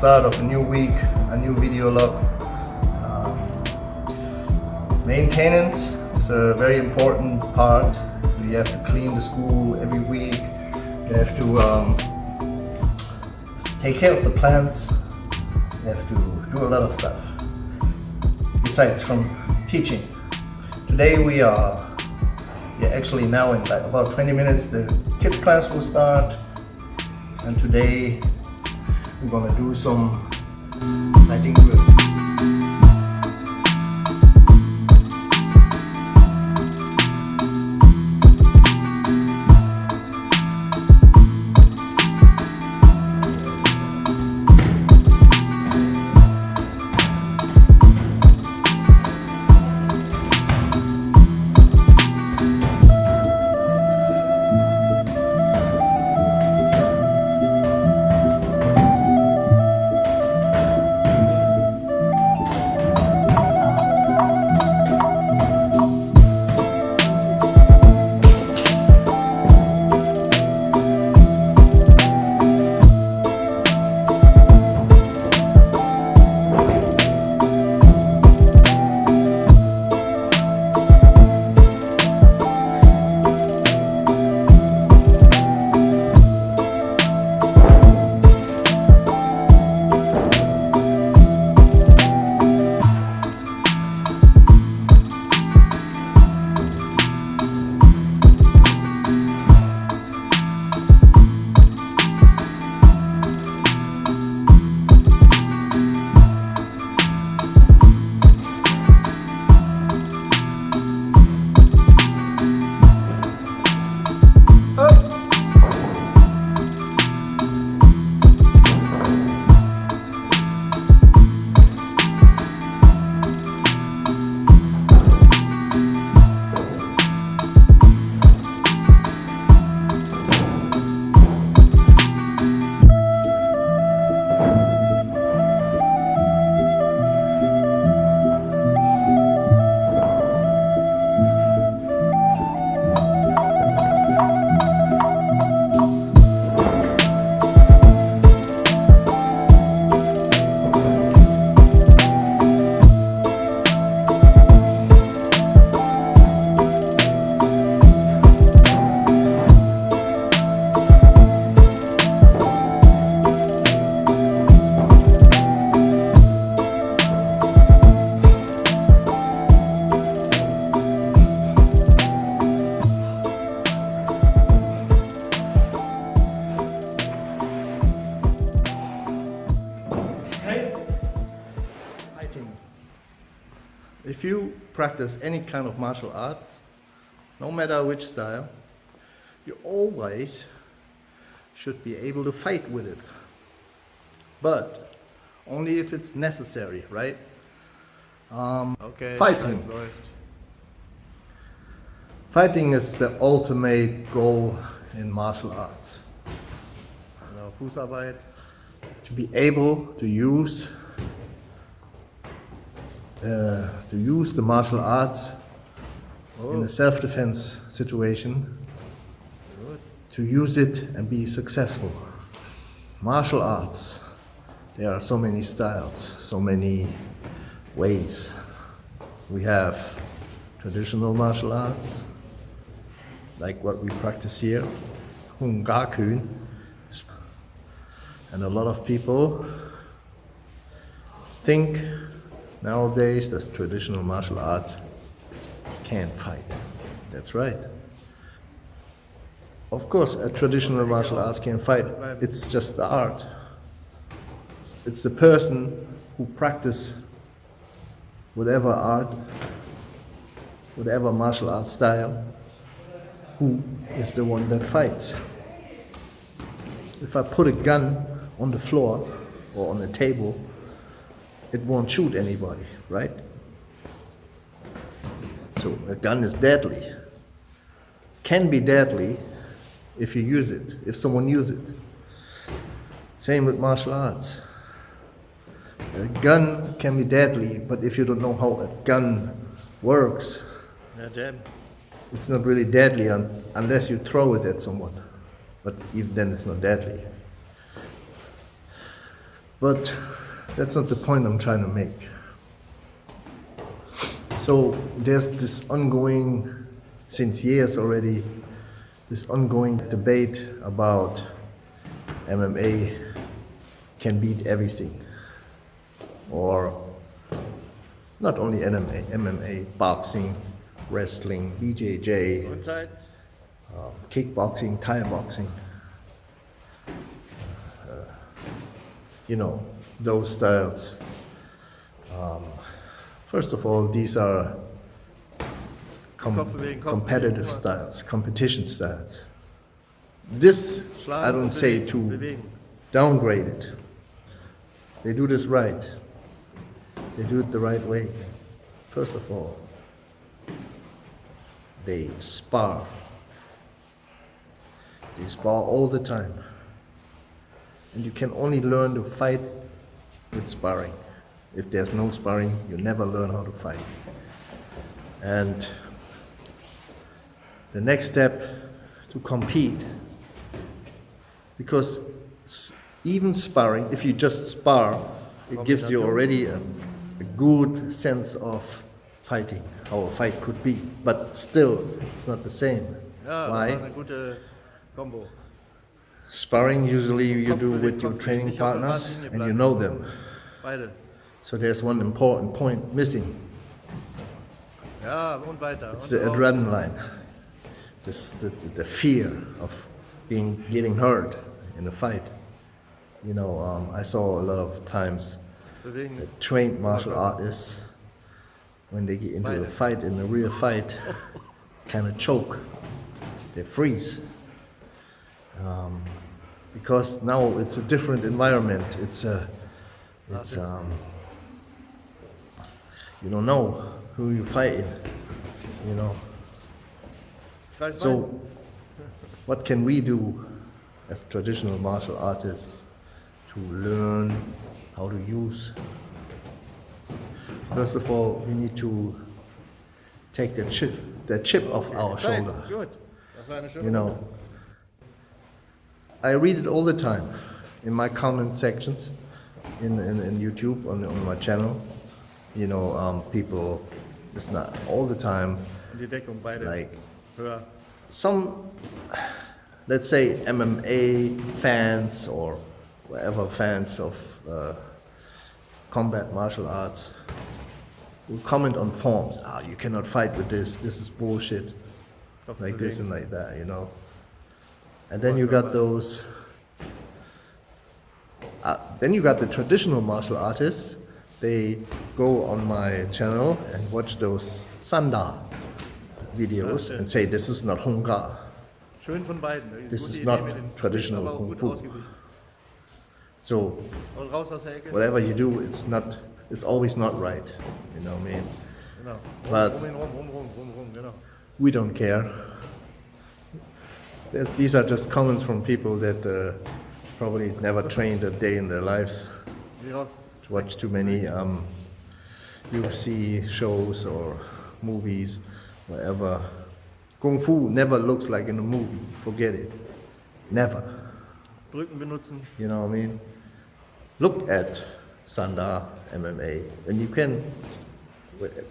start of a new week, a new video log. Maintenance is a very important part. You have to clean the school every week. You have to take care of the plants. You have to do a lot of stuff. Besides from teaching. Today we are actually now in like about 20 minutes the kids class will start. And today we're gonna do some lighting drill. If you practice any kind of martial arts, no matter which style, you always should be able to fight with it. But only if it's necessary, right? Okay. Fighting. Fighting is the ultimate goal in martial arts. Fußarbeit. To be able to use the martial arts in a self-defense situation, to use it and be successful. Martial arts, there are so many styles, so many ways. We have traditional martial arts, like what we practice here, Kung-Fu-FILME, and a lot of people think nowadays that traditional martial arts can't fight. That's right. Of course, a traditional martial arts can fight. It's just the art. It's the person who practices whatever art, whatever martial art style, who is the one that fights. If I put a gun on the floor or on a table, it won't shoot anybody, right? So a gun is deadly. Can be deadly if you use it, if someone uses it. Same with martial arts. A gun can be deadly, but if you don't know how a gun works, it's not really deadly unless you throw it at someone. But even then it's not deadly. But that's not the point I'm trying to make. So there's this ongoing, since years already, this ongoing debate about MMA can beat everything. Or not only MMA, boxing, wrestling, BJJ, Uhrzeit. kickboxing, Thai boxing. You know, those styles. First of all, these are competitive styles, competition styles. This, I don't say to downgrade it. They do this right. They do it the right way. First of all, they spar. They spar all the time. And you can only learn to fight with sparring. If there's no sparring, you never learn how to fight. And the next step to compete, because even sparring, if you just spar, it gives you already a good sense of fighting, how a fight could be. But still, it's not the same. Ja, Why? das war eine gute Combo. Sparring usually you do with your training partners and you know them. Beide. So there's one important point missing. Ja, und weiter. It's Und the auch. adrenaline, the fear of getting hurt in a fight. You know, I saw a lot of times Bewegen. that trained martial artists, when they get into a fight, in a real fight, kind of choke. They freeze. Because now it's a different environment. You don't know who you're fighting, you know. Greif So, rein. what can we do as traditional martial artists to learn how to use? First of all, we need to take the chip off our Zeit. shoulder. Gut. Das war eine schöne You know, I read it all the time in my comment sections in YouTube on my channel. You know, people, it's not all the time, Und die Deckung, beide. like Höher. some, let's say MMA fans or whatever fans of combat martial arts will comment on forms. Ah, you cannot fight with this. This is bullshit. Kopf Like this bewegen. and like that, you know. And then you got those. Then you got the traditional martial artists. They go on my channel and watch those Sanda videos and say this is not Honga. Schön von beiden. This Gute is Idee not mit den traditional aber auch Kung gut Fu. ausgewichen. So Und raus aus der Ecke. whatever you do, it's always not right. You know what I mean? Genau. But- Rum, genau. We don't care. These are just comments from people that probably never trained a day in their lives, Wie raus. watch too many UFC shows or movies, whatever. Kung Fu never looks like in a movie. Forget it. Never. Brücken benutzen. You know what I mean? Look at Sanda MMA, and you can,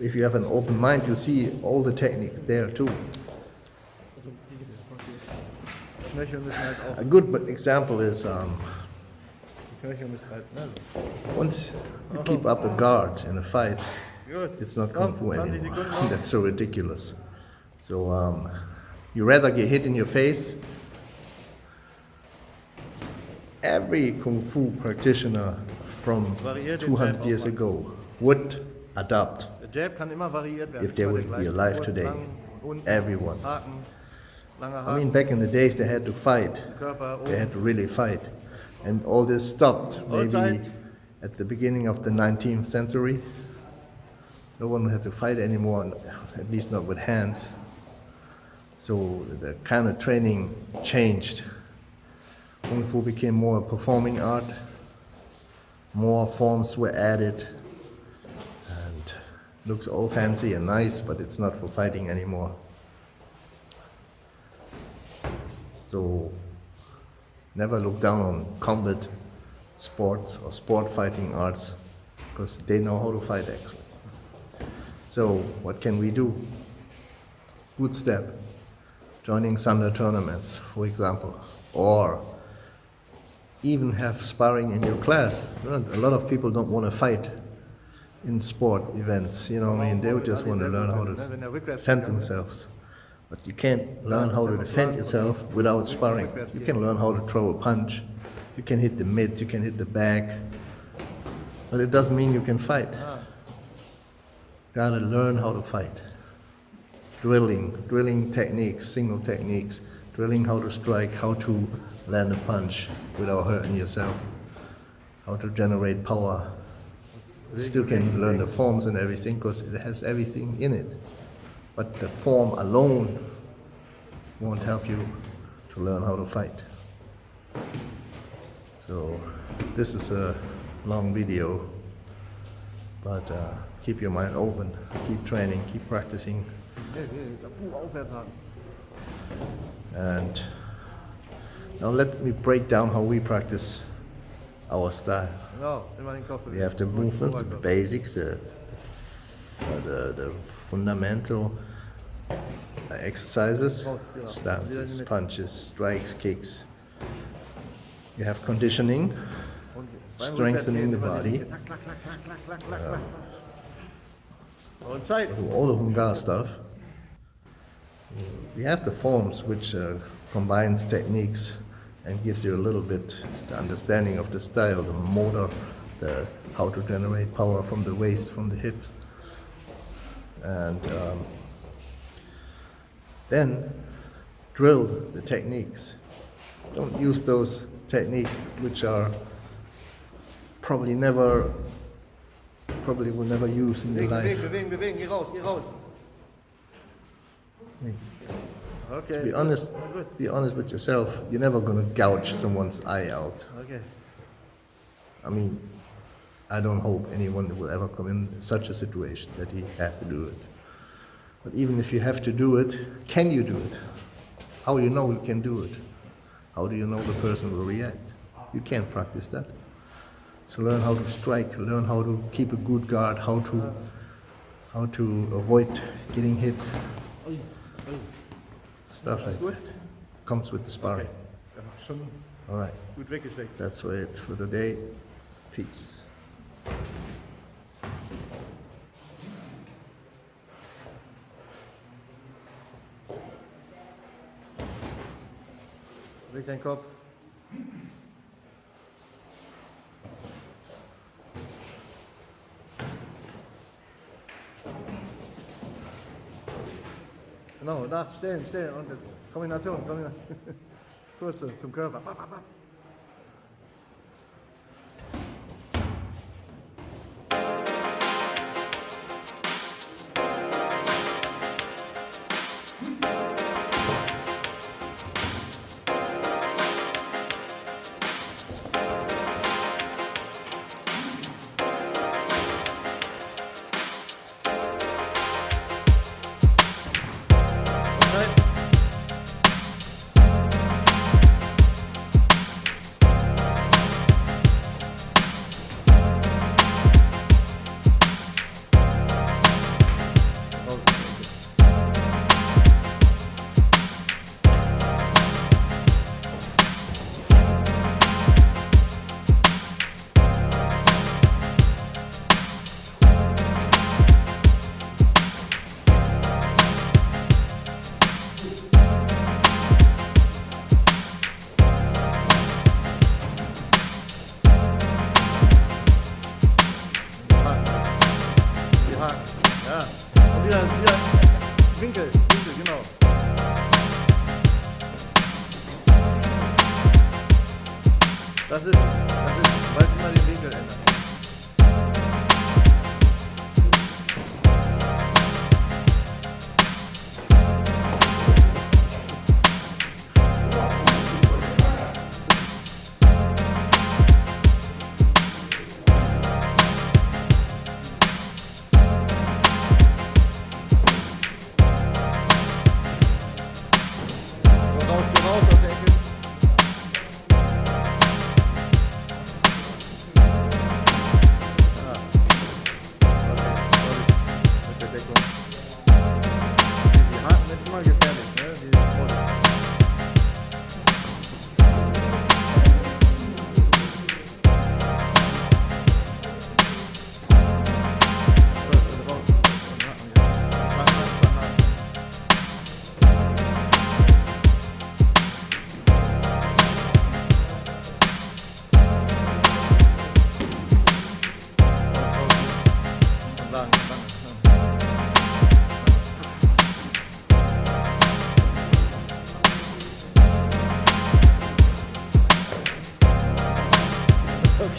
if you have an open mind, you see all the techniques there too. Also, die Knöchel müssen halt auch. A good example is Die Knöchel müssen halt. Ne? once you keep up a guard in a fight, Gut. it's not Komm, Kung Fu 20 anymore. Sekunden noch. That's so ridiculous. So you rather get hit in your face. Every Kung Fu practitioner from Variiert den 200 Jab years auch mal. ago would adopt Der Jab kann immer variiert werden. if they Immer would der be gleiche. alive Kurz, today. lang, unten, Everyone. Haken, langer I Haken, mean, back in the days, they had to fight. Körper They oben. had to really fight. And all this stopped maybe Outside. at the beginning of the 19th century. No one had to fight anymore, at least not with hands. So the kind of training changed. Kung Fu became more a performing art. More forms were added. And looks all fancy and nice, but it's not for fighting anymore. So never look down on combat sports or sport fighting arts because they know how to fight actually. So what can we do? Good step, joining Thunder tournaments, for example, or even have sparring in your class. A lot of people don't want to fight in sport events, you know what I mean? They would just want to learn how to defend themselves. But you can't learn how to defend yourself without sparring. You can learn how to throw a punch, you can hit the mitts, you can hit the back, but it doesn't mean you can fight. Gotta learn how to fight. Drilling techniques, single techniques, drilling how to strike, how to land a punch without hurting yourself, how to generate power. You still can learn the forms and everything because it has everything in it. But the form alone won't help you to learn how to fight. So this is a long video, but keep your mind open, keep training, keep practicing. And now let me break down how we practice our style. We have the movement, the basics, the fundamental exercises, stances, punches, strikes, kicks. You have conditioning, strengthening the body, all the Hungar stuff. We have the forms, which combines techniques and gives you a little bit the understanding of the style, the motor, how to generate power from the waist, from the hips. And then drill the techniques. Don't use those techniques which are probably will never use in your life. Okay. To be honest with yourself, you're never gonna gouge someone's eye out. Okay. I mean, I don't hope anyone will ever come in such a situation that he had to do it. But even if you have to do it, can you do it? How you know you can do it? How do you know the person will react? You can't practice that. So learn how to strike, learn how to keep a good guard, how to avoid getting hit. Stuff like that. Comes with the sparring. All right. That's it for today. Peace. Beweg deinen Kopf. Genau, da, stellen und Kombination. Kurze zum Körper. Winkel, genau. Das ist, weil immer den Winkel ändern. Geh raus aus der Ecke.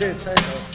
steht, steht.